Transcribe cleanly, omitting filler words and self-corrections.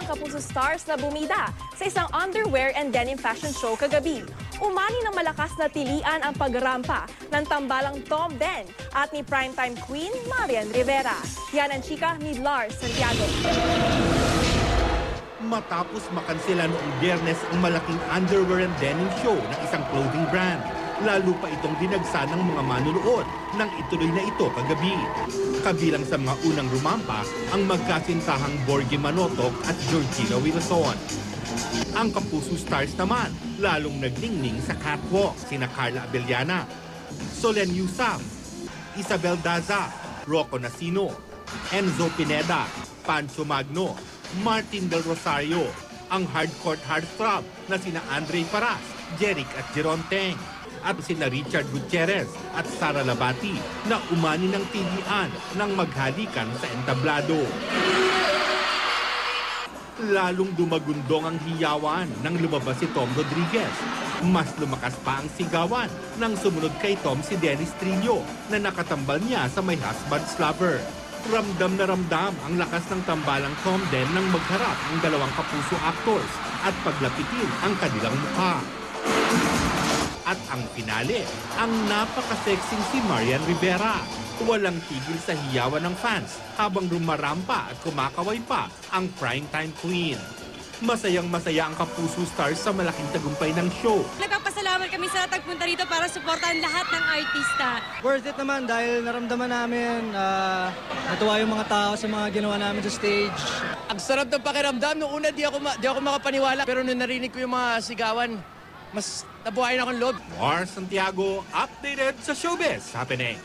Kapuso stars na bumida sa isang underwear and denim fashion show kagabi. Umani ng malakas na tilian ang pagrampa ng tambalang Tom Den at ni primetime queen Marian Rivera. Yan ang chika ni Lars Santiago. Matapos makansela noong Biyernes ang malaking underwear and denim show ng isang clothing brand, lalo pa itong dinagsa ng mga manunood nang ituloy na ito kagabi. Kabilang sa mga unang rumampa ang magkasintahang Borgie Manotoc at Georgina Wilson. Ang Kapuso stars naman lalong nagningning sa catwalk sina Carla Abellana, Solen Yusaf, Isabel Daza, Rocco Nacino, Enzo Pineda, Pancho Magno, Martin Del Rosario, ang hardcourt heartthrob na sina Andre Paras, Jeric at Jeron Teng, at sina Richard Gutierrez at Sara Labati na umani ng tilian ng maghalikan sa entablado. Lalong dumagundong ang hiyawan nang lumabas si Tom Rodriguez. Mas lumakas pa ang sigawan nang sumunod kay Tom si Dennis Trillo na nakatambal niya sa may husband's lover. Ramdam na ramdam ang lakas ng tambalang Tom Den nang magharap ng dalawang Kapuso actors at paglapitin ang kanilang mukha. At ang finale, ang napaka-sexing si Marian Rivera. Walang tigil sa hiyawan ng fans habang rumarampa at kumakaway pa ang primetime queen. Masayang-masaya ang Kapuso stars sa malaking tagumpay ng show. Nagpapasalamat kami sa tagpunta rito para suportahan lahat ng artista. Worth it naman dahil naramdaman namin, natuwa yung mga tao sa mga ginawa namin sa stage. Ang sarap ng pakiramdam. Noong una di ako makapaniwala. Pero nung narinig ko yung mga sigawan, mas nabuhayan akong loob. Lars Santiago, updated sa Showbiz Happening.